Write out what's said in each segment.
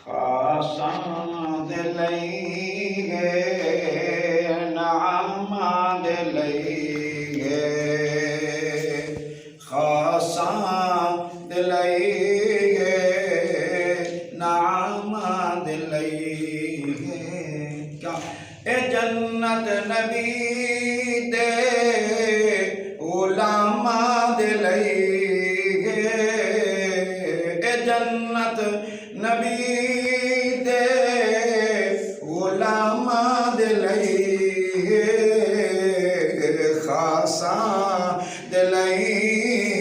خاصاں دے لئی گے نعماں دے لئی گے خاصاں دے لئی گے نعماں دے لئی گے کیا اے جنت نبی دے غلاماں دے لئی گے اے جنت نبی دے غلاماں دے لئی گے خاصاں دے لئی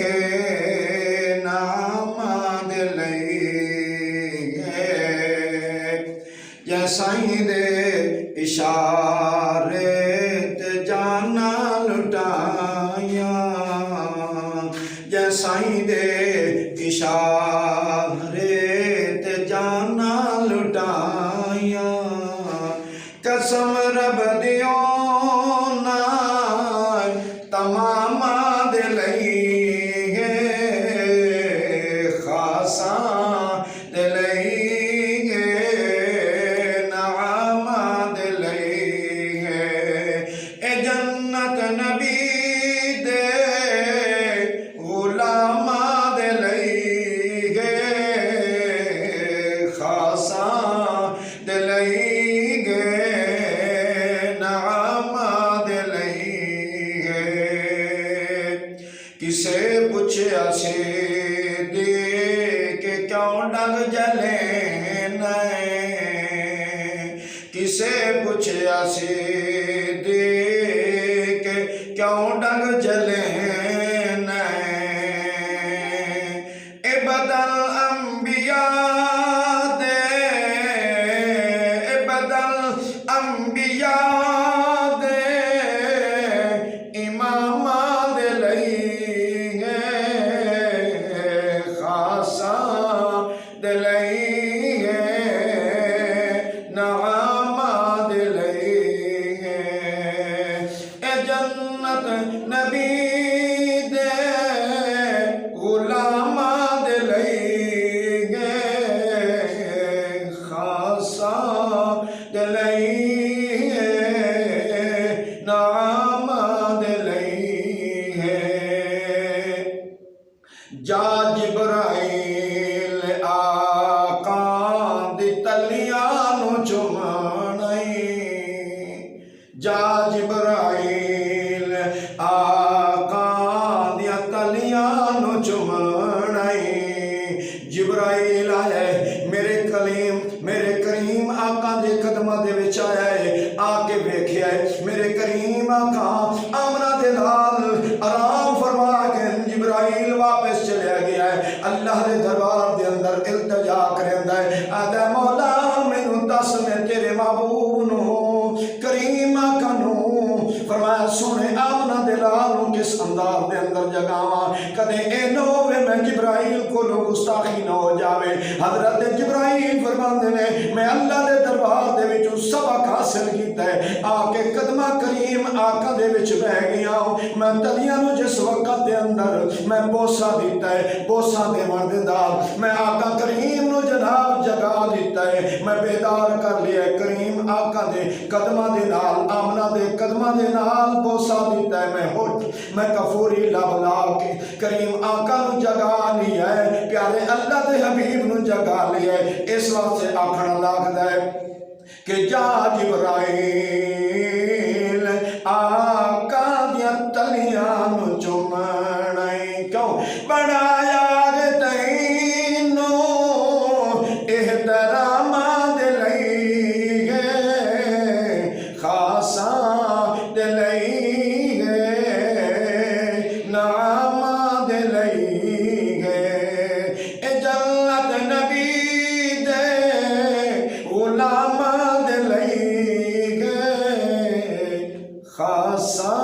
گے نعماں دے لئی گے یا سائیں دے اشارے تے جانا لٹائیاں یا سائیں دے اشارے تے جانا لٹائیاں قسم رب دیوں نال تماماں دے لئی گے خاصاں دے لئی گے نعماں دے لئی گے اے جنت نبی دے غلاماں دے لئی گے خاصاں دے لئی گے نعماں دے لئی گے کسے پوچھیا سی دے کہ کیوں ڈنگ جلے نئے کسے پوچھیا سی دے کہ کیوں ڈنگ جلے نئے اے بدل انبیاء دے اے بدل انبیاء دے اماماں دے لئی گے خاصاں دے لئی گے نعماں دے لئی گے اے جنت نبی دے غلاماں دے لئی گے خاصاں دے لئی گے نعماں دے لئی گے جا جبرائیل آقا دی تلیاں نو چومنائی جا جبرائیل آقا دیا تلیاں نو چومنائی جبرائیل آئے میرے کریم آقا دے قدمہ دے وچ آئے آکے ویکھیا ہے میرے کریم آقا آمنہ دے نال آرام فرما کے جبرائیل واپس چلے گیا ہے اللہ دے دربار دے اندر التجا کریندا ہے آدھے مولا مینوں دس میں تیرے محبوب نو کریم آقا نو فرمایا سونے آمنہ دے لالوں کس انداز دے اندر جگاواں کدے اے نو ہوئے میں جبرائیل کو لو گستاخی نہ ہو جاوے حضرت جبرائیل فرماندے نے میں اللہ دے دربار دے وچوں سبق حاصل کیتا ہے آکے قدمہ کریم آقا دے وچ بہ گیا ہوں میں تلیاں نو جس وقت دے اندر میں بوسا دیتا ہے بوسا دے مرد دا میں آقا کریم نو جناب جگا دیتا ہے میں بیدار کر لیا کریم آقا دے قدمہ دے نال آمنہ دے قدمہ دے نال بوسا دیتا ہے میں ہوٹ میں کفوری لب لا کے کریم آقا نو جگا لیا ہے پیارے اللہ دے حبیب نو جگا لیا ہے اس وقت سے آکھنا لاکھدا ہے کہ جا جبرائیل آقا دیا تلیاں نو چومنائی کیوں بڑا یار تینو احتراماں دے لئی گے خاصاں دے لئی گے نعماں دے لئی گے اے جنت نبی دے غلاماں دے لئی گے خاصاں